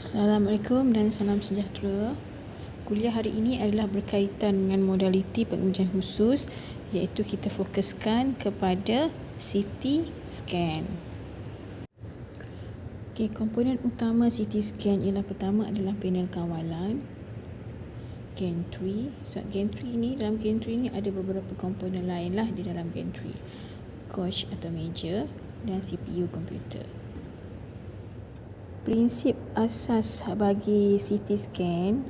Assalamualaikum dan salam sejahtera. Kuliah hari ini adalah berkaitan dengan modaliti pengujian khusus, iaitu kita fokuskan kepada CT scan. Komponen utama CT scan ialah pertama adalah panel kawalan, gantry. Gantry ni, dalam gantry ni ada beberapa komponen lain lah di dalam gantry. Coach atau meja dan CPU komputer. Prinsip asas bagi CT scan.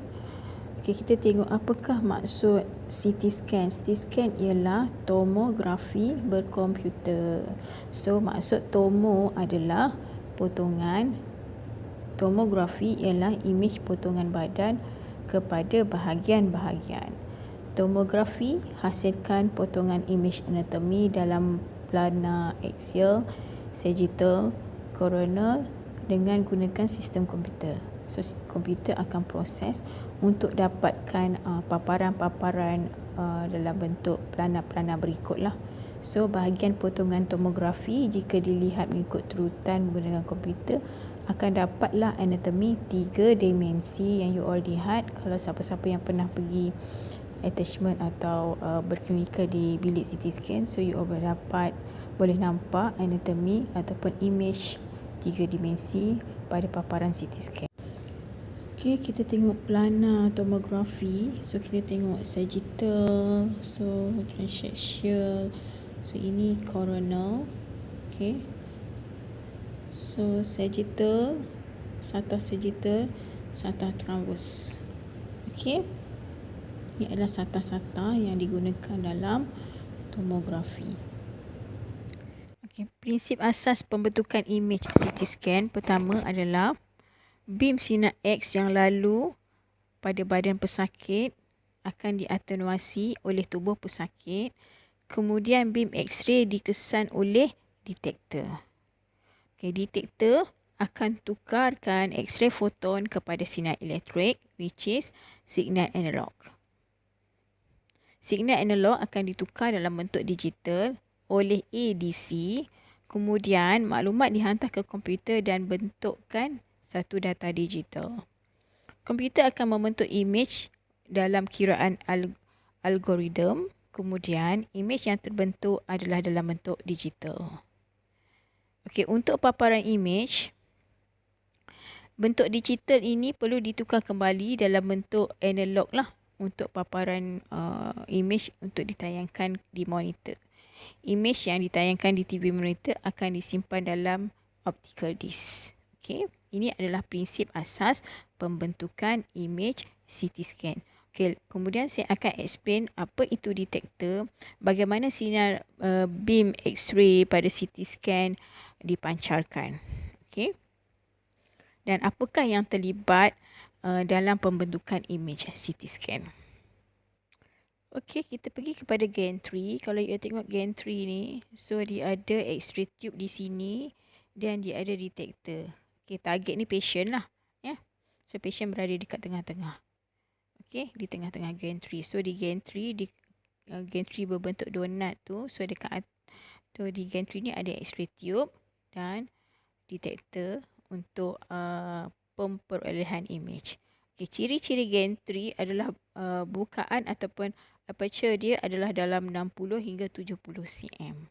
Kita tengok apakah maksud CT scan. CT scan ialah tomografi berkomputer. Maksud tomo adalah potongan. Tomografi ialah imej potongan badan kepada bahagian-bahagian. Tomografi hasilkan potongan imej anatomi dalam plana axial, sagittal, coronal dengan gunakan sistem komputer. Komputer akan proses untuk dapatkan paparan-paparan dalam bentuk plana-plana berikutlah. Bahagian potongan tomografi jika dilihat mengikut turutan menggunakan komputer akan dapatlah anatomi 3 dimensi yang you all lihat. Kalau siapa-siapa yang pernah pergi attachment atau berklinikal di bilik CT scan, you all boleh nampak anatomi ataupun image 3 dimensi pada paparan CT scan. Kita tengok plana tomografi. Kita tengok sagittal, transaxial. Ini coronal. Sagittal, satah sagittal, satah transverse. Ini adalah satah-satah yang digunakan dalam tomografi. Prinsip asas pembentukan imej CT scan pertama adalah beam sinar X yang lalu pada badan pesakit akan diatenuasi oleh tubuh pesakit. Kemudian beam X-ray dikesan oleh detektor. Detektor akan tukarkan X-ray foton kepada sinar elektrik, which is signal analog. Signal analog akan ditukar dalam bentuk digital oleh ADC. Kemudian maklumat dihantar ke komputer dan bentukkan satu data digital. Komputer akan membentuk imej dalam kiraan algoritma. Kemudian imej yang terbentuk adalah dalam bentuk digital. Untuk paparan imej, bentuk digital ini perlu ditukar kembali dalam bentuk analog lah untuk paparan imej untuk ditayangkan di monitor. Imej yang ditayangkan di TV monitor akan disimpan dalam optical disc. Ini adalah prinsip asas pembentukan imej CT scan. Kemudian saya akan explain apa itu detektor, bagaimana sinar beam X-ray pada CT scan dipancarkan. Dan apakah yang terlibat dalam pembentukan imej CT scan. Kita pergi kepada gantry. Kalau you tengok gantry ni, dia ada X-ray tube di sini dan dia ada detektor. Target ni patient lah. Patient berada dekat tengah-tengah. Di tengah-tengah gantry. Di gantry, gantry berbentuk donat tu. Dekat di gantry ni ada X-ray tube dan detektor untuk pemperolehan imej. Ciri-ciri gantry adalah bukaan ataupun aperture dia adalah dalam 60 hingga 70 cm.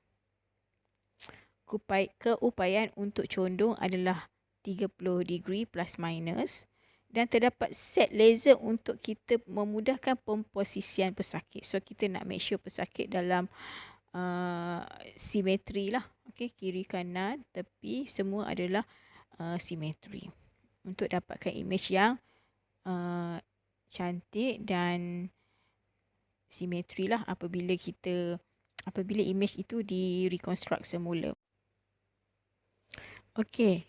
Keupayaan untuk condong adalah 30 degree plus minus dan terdapat set laser untuk kita memudahkan pemposisian pesakit. Kita nak make sure pesakit dalam simetri lah. Kiri kanan tepi semua adalah simetri untuk dapatkan imej yang cantik dan simetri lah apabila imej itu direkonstruk semula.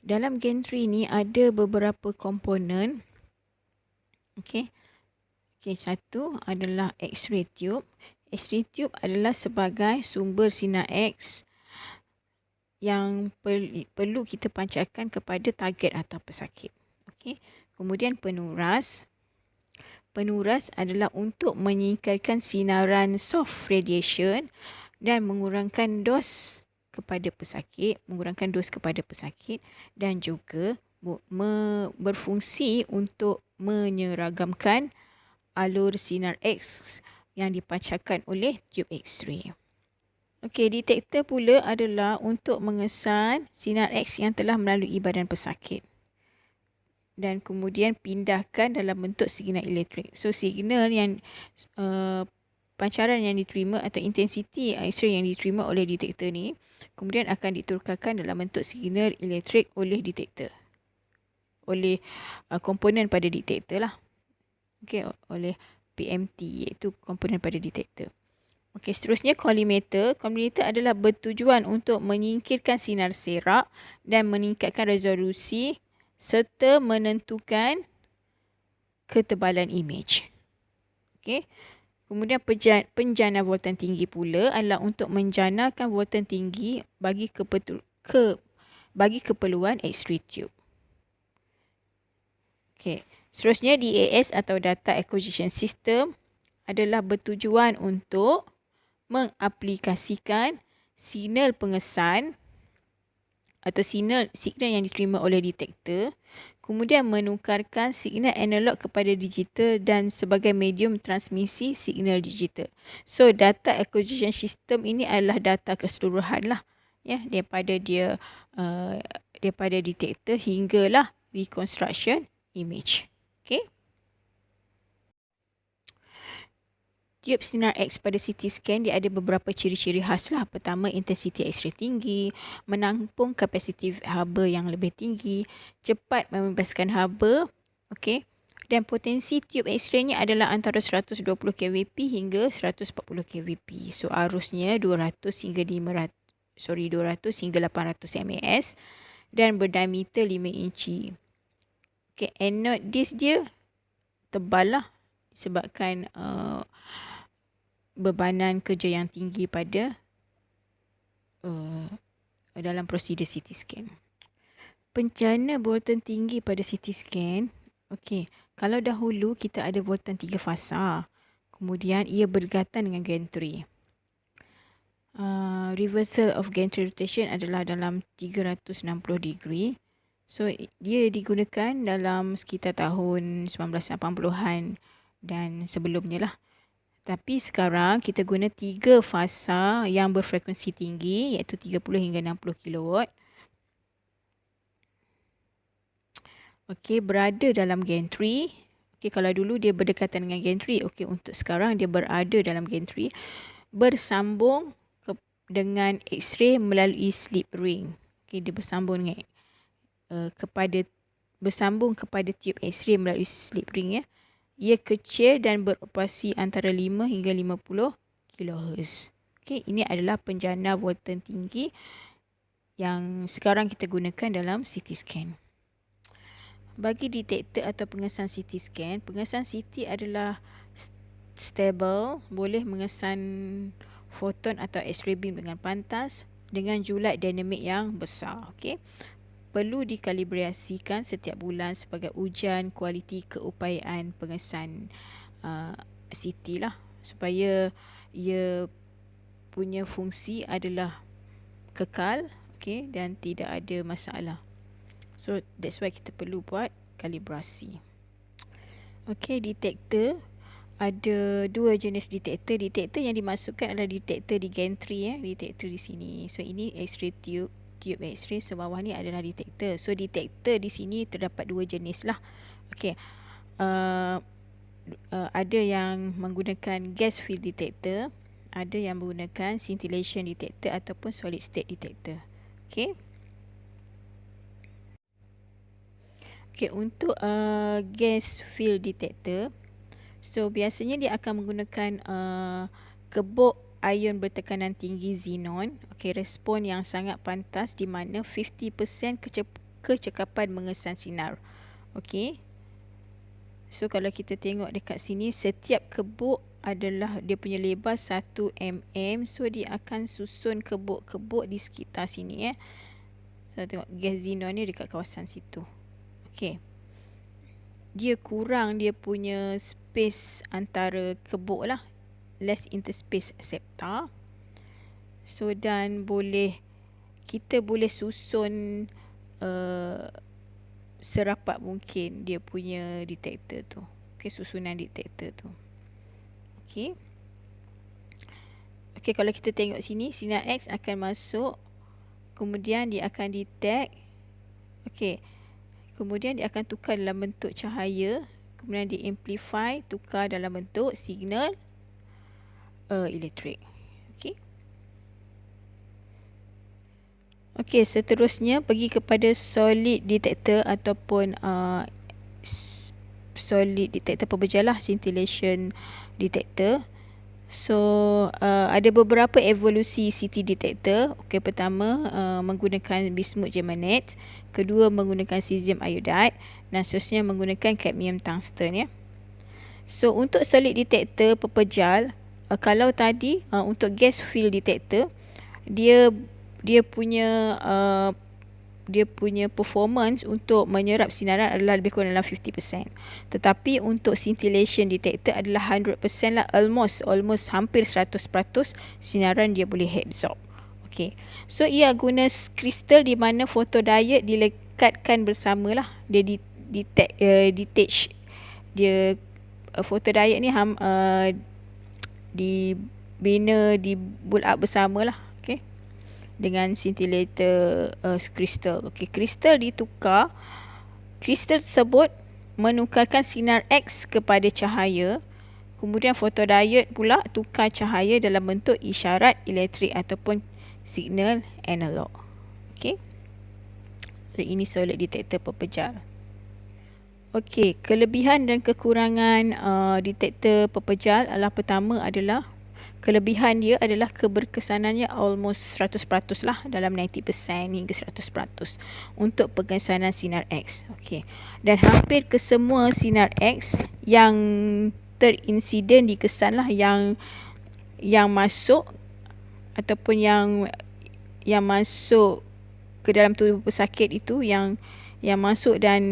Dalam gantry ni ada beberapa komponen. Satu adalah X-ray tube. X-ray tube adalah sebagai sumber sinar X yang perlu kita pancarkan kepada target atau pesakit. Kemudian penuras. Penuras adalah untuk menyingkirkan sinaran soft radiation dan mengurangkan dos kepada pesakit dan juga berfungsi untuk menyeragamkan alur sinar X yang dipancarkan oleh tube X-ray. Okey, detektor pula adalah untuk mengesan sinar X yang telah melalui badan pesakit dan kemudian pindahkan dalam bentuk signal elektrik. So, signal yang pancaran yang diterima atau intensiti X-ray yang diterima oleh detektor ni kemudian akan ditukarkan dalam bentuk signal elektrik oleh detektor. Oleh komponen pada detektor lah. Okey, oleh PMT iaitu komponen pada detektor. Okey, seterusnya collimator. Collimator adalah bertujuan untuk menyingkirkan sinar serak dan meningkatkan resolusi serta menentukan ketebalan imej. Okey. Kemudian penjana voltan tinggi pula adalah untuk menjanakan voltan tinggi bagi keperluan X-ray tube. Okey. Seterusnya DAS atau Data Acquisition System adalah bertujuan untuk mengaplikasikan signal pengesan atau signal yang diterima oleh detektor, kemudian menukarkan signal analog kepada digital dan sebagai medium transmisi signal digital. So, data acquisition system ini adalah data keseluruhan lah, ya, daripada detektor hinggalah reconstruction image. Okay. Tube sinar X pada CT scan dia ada beberapa ciri-ciri khas lah. Pertama, intensiti X-ray tinggi, menampung kapasiti haba yang lebih tinggi, cepat membebaskan haba, okey. Dan potensi tube X-ray ni adalah antara 120 kVp hingga 140 kVp. So, arusnya 200 hingga 800 ms dan berdiameter 5 inci. Okey, anode disk dia tebal lah disebabkan bebanan kerja yang tinggi pada dalam prosedur CT scan. Pencana voltan tinggi pada CT scan, okey, kalau dahulu kita ada voltan 3 fasa, kemudian ia bergatan dengan gantry. Reversal of gantry rotation adalah dalam 360 degree. So, dia digunakan dalam sekitar tahun 1980-an dan sebelumnya lah. Tapi sekarang kita guna 3 fasa yang berfrekuensi tinggi iaitu 30 hingga 60 kW. Okey, berada dalam gantry. Okey, kalau dulu dia berdekatan dengan gantry. Okey, untuk sekarang dia berada dalam gantry. Bersambung dengan X-ray melalui slip ring. Okey, dia bersambung dengan bersambung kepada tube X-ray melalui slip ring, ya. Ia kecil dan beroperasi antara 5 hingga 50 kHz. Okey, ini adalah penjana voltan tinggi yang sekarang kita gunakan dalam CT scan. Bagi detektor atau pengesan CT scan, pengesan CT adalah stable, boleh mengesan foton atau X-ray beam dengan pantas dengan julat dinamik yang besar. Okey. Perlu dikalibrasikan setiap bulan sebagai ujian kualiti keupayaan pengesan CT lah, supaya ia punya fungsi adalah kekal, okay, dan tidak ada masalah. So that's why kita perlu buat kalibrasi. Okay, detektor ada 2 jenis detektor. Detektor yang dimasukkan adalah detektor di gantry, detektor di sini. So ini X-ray tube X-ray, so bawah ni adalah detektor. So detektor di sini terdapat 2 jenis lah. Okey. Ada yang menggunakan gas field detector, ada yang menggunakan scintillation detector ataupun solid state detector. Okey. Okey, untuk gas field detector, so biasanya dia akan menggunakan kebok ion bertekanan tinggi xenon. Okey, respon yang sangat pantas di mana 50% kecekapan mengesan sinar. Okey. So kalau kita tengok dekat sini, setiap kebok adalah dia punya lebar 1 mm. So dia akan susun kebok-kebok di sekitar sini, So tengok gas xenon ni dekat kawasan situ. Okey. Dia kurang dia punya space antara kebok lah, less interspace septa. So dan kita boleh susun serapat mungkin dia punya detektor tu. Okey, susunan detektor tu. Okey. Okey, kalau kita tengok sini, sinar X akan masuk, kemudian dia akan detect. Okey. Kemudian dia akan tukar dalam bentuk cahaya, kemudian dia amplify, tukar dalam bentuk signal elektrik. Okey. Okey, seterusnya pergi kepada solid detector ataupun solid detector pembejalah, scintillation detector. So ada beberapa evolusi CT detector. Okey, pertama menggunakan bismuth germanate, kedua menggunakan cesium iodide, dan seterusnya menggunakan cadmium tungsten, ya. So untuk solid detector pepejal, kalau tadi untuk gas field detector, dia punya performance untuk menyerap sinaran adalah lebih kurang dalam 50%. Tetapi untuk scintillation detector adalah 100% lah, almost hampir 100% sinaran dia boleh absorb. Okey. So ia guna kristal di mana photodiode dilekatkan bersamalah. Dia detach dia photodiode ni dibina, build up bersamalah. Okey, dengan scintillator kristal. Okey, kristal ditukar. Kristal tersebut menukarkan sinar X kepada cahaya. Kemudian photodiode pula tukar cahaya dalam bentuk isyarat elektrik ataupun signal analog. Okey. So ini solid detector pepejal. Okey, kelebihan dan kekurangan detektor pepejal adalah, pertama adalah kelebihan dia adalah keberkesanannya almost 100% lah, dalam 90% hingga 100% untuk pengesanan sinar X. Okey. Dan hampir kesemua sinar X yang terinsiden dikesan lah, yang masuk ataupun yang masuk ke dalam tubuh pesakit itu, yang masuk dan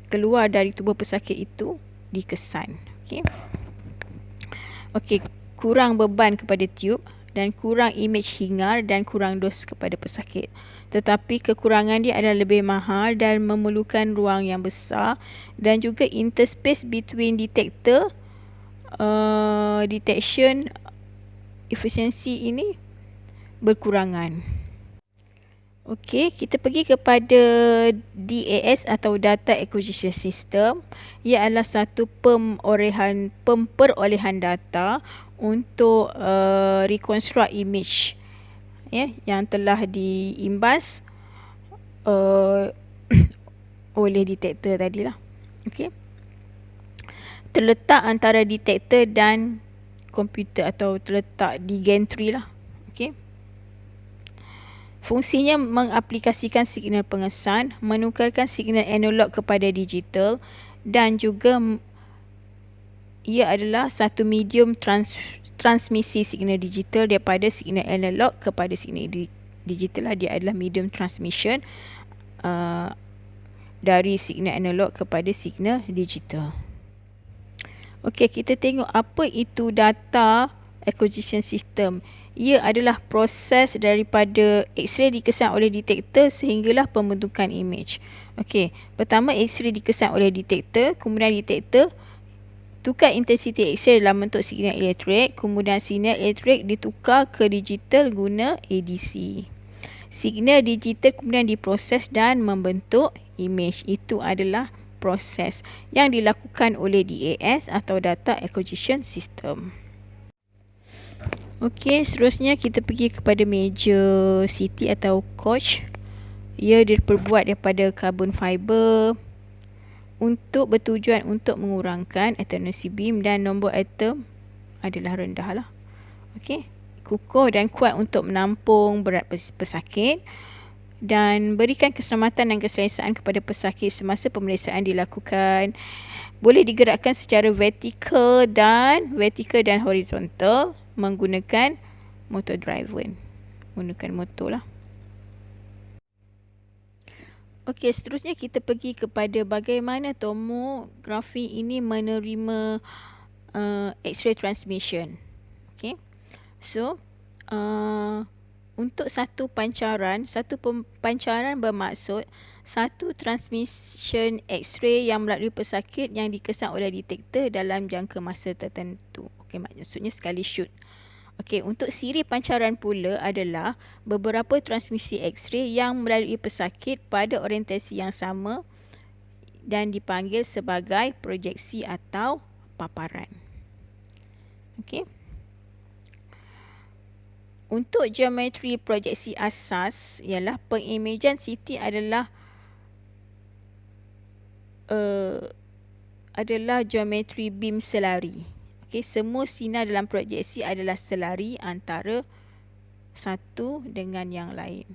keluar dari tubuh pesakit itu dikesan. Okey. Okey, kurang beban kepada tube dan kurang imej hingar dan kurang dos kepada pesakit. Tetapi kekurangan dia adalah lebih mahal dan memerlukan ruang yang besar, dan juga interspace between detector detection efficiency ini berkurangan. Okey, kita pergi kepada DAS atau Data Acquisition System. Ia adalah satu perolehan data untuk reconstruct image, ya, yang telah diimbas oleh detektor tadilah. Okey. Terletak antara detektor dan komputer, atau terletak di gantry lah. Okey. Fungsinya mengaplikasikan signal pengesan, menukarkan signal analog kepada digital, dan juga ia adalah satu medium transmisi signal digital daripada signal analog kepada signal digital lah. Dia adalah medium transmission dari signal analog kepada signal digital. Okey, kita tengok apa itu data acquisition system. Ia adalah proses daripada X-ray dikesan oleh detektor sehinggalah pembentukan imej. Okey, pertama X-ray dikesan oleh detektor, kemudian detektor tukar intensiti X-ray dalam bentuk signal elektrik, kemudian signal elektrik ditukar ke digital guna ADC. Signal digital kemudian diproses dan membentuk imej. Itu adalah proses yang dilakukan oleh DAS atau Data Acquisition System. Okey, seterusnya kita pergi kepada meja CT atau coach. Ia diperbuat daripada carbon fiber untuk bertujuan untuk mengurangkan attenuation beam, dan nombor atom adalah rendah lah. Okey, kukuh dan kuat untuk menampung berat pesakit dan berikan keselamatan dan keselesaan kepada pesakit semasa pemeriksaan dilakukan. Boleh digerakkan secara vertikal dan horizontal menggunakan motor driven, menggunakan motor lah. Okey, seterusnya kita pergi kepada bagaimana tomografi ini menerima X-ray transmission. Okey, so untuk satu pancaran bermaksud Satu, transmission X-ray yang melalui pesakit yang dikesan oleh detektor dalam jangka masa tertentu. Okey, maksudnya sekali shoot. Okey, untuk siri pancaran pula adalah beberapa transmisi X-ray yang melalui pesakit pada orientasi yang sama dan dipanggil sebagai proyeksi atau paparan. Okey. Untuk geometri proyeksi asas ialah pengimejan CT adalah geometri beam selari. Okey, semua sinar dalam proyeksi adalah selari antara satu dengan yang lain.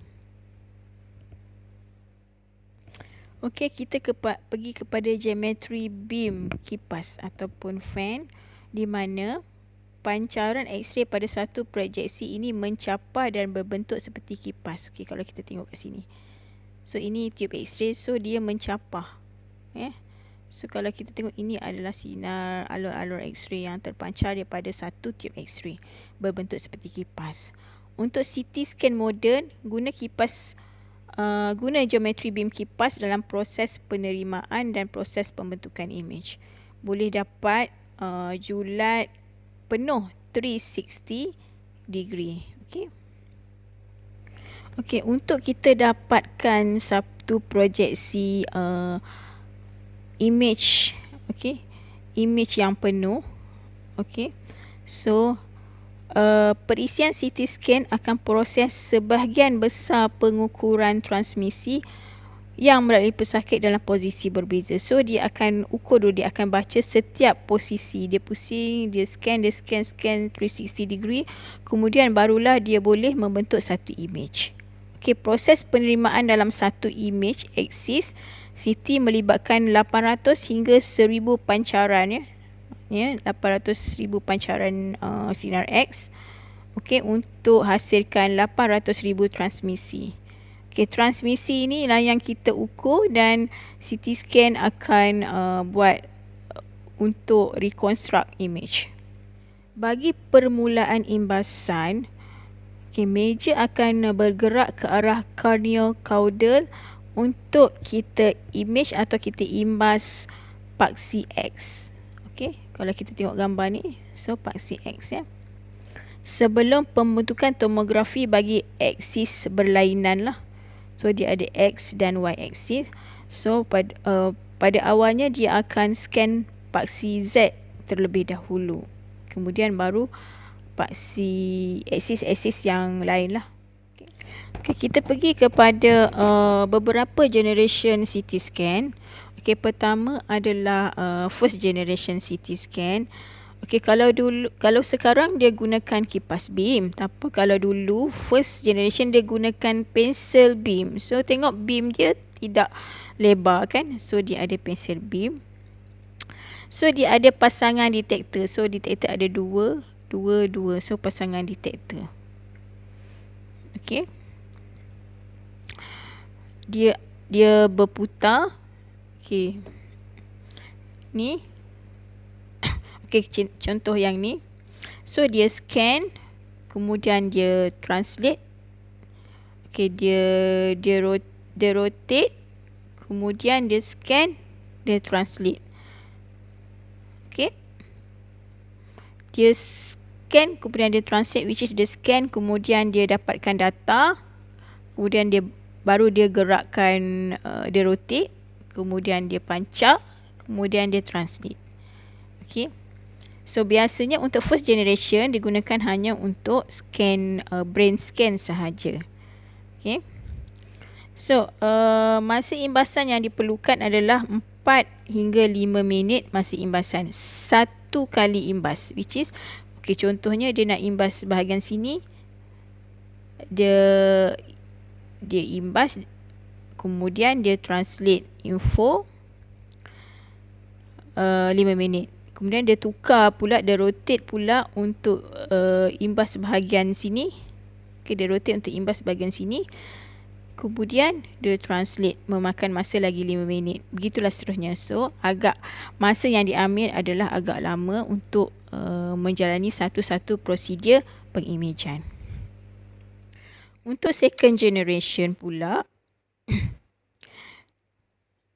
Okey, kita pergi kepada geometri beam kipas ataupun fan, di mana pancaran X-ray pada satu proyeksi ini mencapar dan berbentuk seperti kipas. Okey, kalau kita tengok kat sini. So, ini tube X-ray, so dia mencapar. So, kalau kita tengok, ini adalah sinar alur-alur X-ray yang terpancar daripada satu tube X-ray berbentuk seperti kipas. Untuk CT scan moden, guna geometri beam kipas dalam proses penerimaan dan proses pembentukan image. Boleh dapat julat penuh 360 degree. Okey, untuk kita dapatkan satu proyeksi image, image yang penuh. So perisian CT scan akan proses sebahagian besar pengukuran transmisi yang melalui pesakit dalam posisi berbeza. So dia akan ukur dulu, dia akan baca setiap posisi, dia pusing, dia scan 360 degree, kemudian barulah dia boleh membentuk satu image. Proses penerimaan dalam satu image axis CT melibatkan 800 hingga 1000 pancaran, 800,000 pancaran sinar X, untuk hasilkan 800,000 transmisi. Transmisi ini lah yang kita ukur dan CT scan akan buat untuk reconstruct image. Bagi permulaan imbasan, meja akan bergerak ke arah corneal caudal untuk kita image atau kita imbas paksi X. Kalau kita tengok gambar ni, so paksi X sebelum pembentukan tomografi bagi aksis berlainan lah. So dia ada X dan Y aksis. So pada awalnya dia akan scan paksi Z terlebih dahulu. Kemudian baru paksi aksis yang lain lah. Kita pergi kepada beberapa generation CT scan. Pertama adalah first generation CT scan. Kalau sekarang dia gunakan kipas beam, tapi kalau dulu first generation dia gunakan pencil beam. So tengok beam dia tidak lebar kan? So dia ada pencil beam. So dia ada pasangan detektor. So detektor ada dua. So pasangan detektor. Dia berputar. Ni. Contoh yang ni. So dia scan, kemudian dia translate. Dia rotate, kemudian dia scan, dia translate. Dia scan, kemudian dia translate, which is dia scan, kemudian dia dapatkan data, kemudian baru dia gerakkan, dia rotate, kemudian dia pancar, kemudian dia translate. So biasanya untuk first generation digunakan hanya untuk scan, brain scan sahaja. So masa imbasan yang diperlukan adalah 4 hingga 5 minit masa imbasan. Satu kali imbas, which is contohnya dia nak imbas bahagian sini, dia imbas, kemudian dia translate info 5 minit. Kemudian dia tukar pula, dia rotate pula untuk imbas bahagian sini. Dia rotate untuk imbas bahagian sini. Kemudian dia translate, memakan masa lagi 5 minit. Begitulah seterusnya. So agak masa yang diambil adalah agak lama untuk menjalani satu-satu prosedur pengimejan. Untuk second generation pula,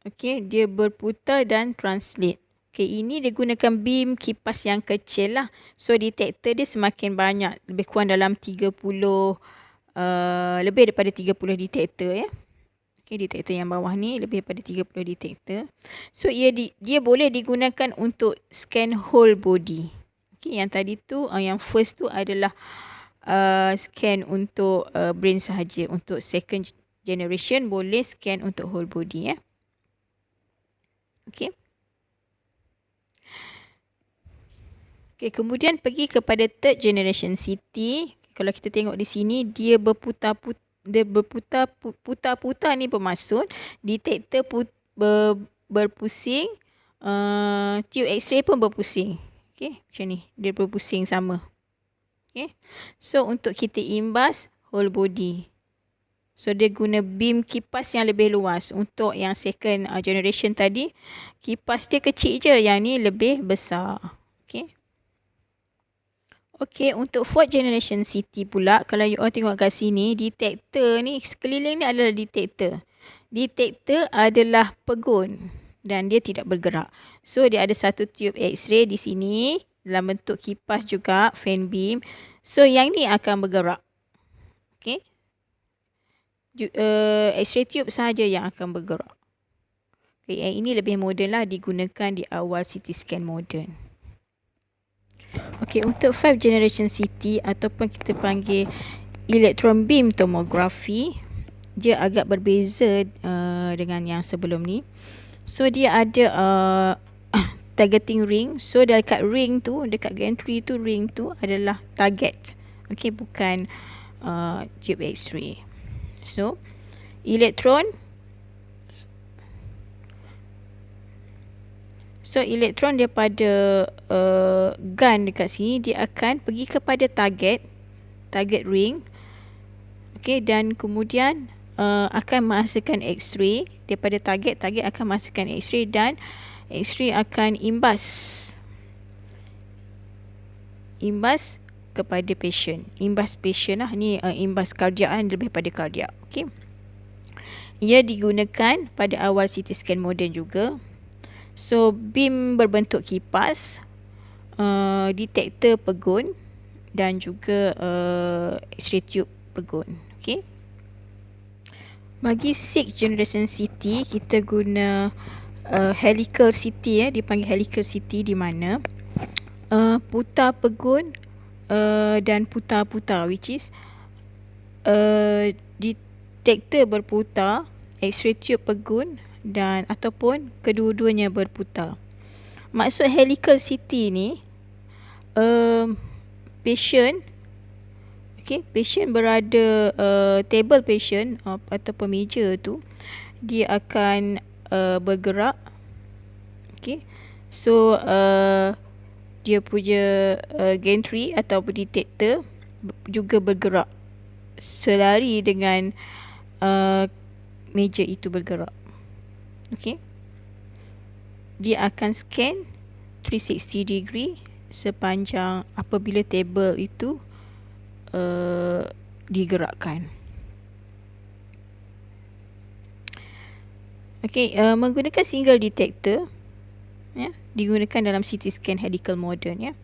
Okey, dia berputar dan translate. Okey, ini dia gunakan beam kipas yang kecil lah. So detektor dia semakin banyak, lebih kurang dalam 30 lebih daripada 30 detektor ya. Okey, detektor yang bawah ni lebih daripada 30 detektor. So dia boleh digunakan untuk scan whole body. Okey, yang tadi tu yang first tu adalah scan untuk brain sahaja. Untuk second generation boleh scan untuk whole body ya. Okey. Okey, kemudian pergi kepada third generation CT. Kalau kita tengok di sini, dia berputar-putar ni bermaksud detektor berpusing, tube X-ray pun berpusing. Okey, macam ni. Dia berpusing sama. Okey. So untuk kita imbas whole body. So dia guna beam kipas yang lebih luas. Untuk yang second generation tadi, kipas dia kecil je. Yang ni lebih besar. Okey. Okey, untuk fourth generation CT pula, kalau you all tengok kat sini, detektor ni, sekeliling ni adalah detektor. Detektor adalah pegun dan dia tidak bergerak. So dia ada satu tube X-ray di sini dalam bentuk kipas juga, fan beam. So yang ni akan bergerak. Okey. X-ray tube sahaja yang akan bergerak. Okay, yang ini lebih moden lah, digunakan di awal CT scan moden. Okay, untuk 5th generation CT ataupun kita panggil electron beam tomography, dia agak berbeza dengan yang sebelum ni. So dia ada targeting ring. So dekat ring tu, dekat gantry tu, ring tu adalah target. Okay, bukan tube X-ray. So, elektron daripada gun dekat sini, dia akan pergi kepada target ring. Okay, dan kemudian akan menghasilkan X-ray daripada target akan menghasilkan X-ray dan X-ray akan imbas kepada patient. Imbas patient lah. Ni imbas kardiak kan, lebih pada kardiak. Okay. Ia digunakan pada awal CT scan moden juga. So, beam berbentuk kipas, detektor pegun dan juga X-ray tube pegun. Okay. Bagi 6th generation CT, kita guna helical CT dipanggil helical CT, di mana putar pegun dan putar-putar, which is detektor berputar, X-ray tube pegun dan ataupun kedua-duanya berputar. Maksud helical CT ni, patient berada table patient ataupun meja tu, dia akan bergerak. Okay. So dia punya gantry ataupun detektor juga bergerak selari dengan meja itu bergerak. Okay. Dia akan scan 360 degree sepanjang apabila table itu digerakkan. Okay, menggunakan single detector ya, digunakan dalam CT scan helical modern ya.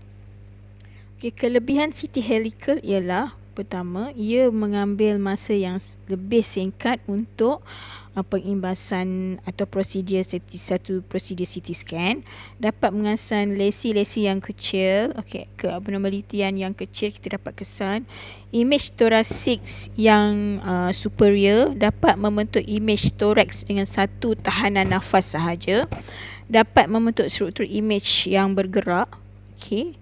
Okay, kelebihan CT helical ialah, pertama, ia mengambil masa yang lebih singkat untuk pengimbasan atau satu prosedur CT scan, dapat mengesan lesi-lesi yang kecil, okay, keabnormalitian yang kecil kita dapat kesan, image thoracic yang superior, dapat membentuk image thorax dengan satu tahanan nafas sahaja, dapat membentuk struktur image yang bergerak, okay,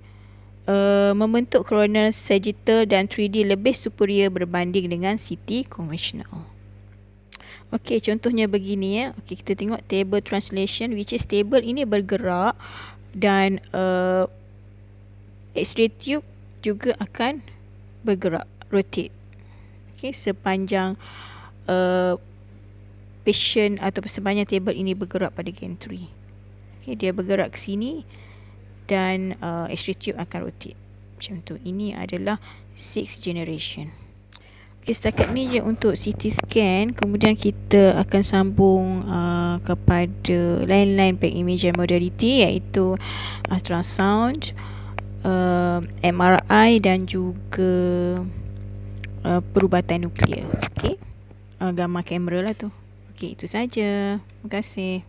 membentuk coronal, sagittal dan 3D lebih superior berbanding dengan CT konvensional. Okey, contohnya begini ya. Okey, kita tengok table translation, which is table ini bergerak dan X-ray tube juga akan bergerak, rotate. Okey, sepanjang patient atau sepanjang table ini bergerak pada gantry. Okey, dia bergerak ke sini dan X-ray tube akan rotate. Macam tu. Ini adalah 6th generation. Okay, setakat ni je untuk CT scan. Kemudian kita akan sambung kepada lain-lain back imaging modality, iaitu ultrasound, MRI dan juga perubatan nuklear. Okay, gambar kamera lah tu. Okay, itu saja. Terima kasih.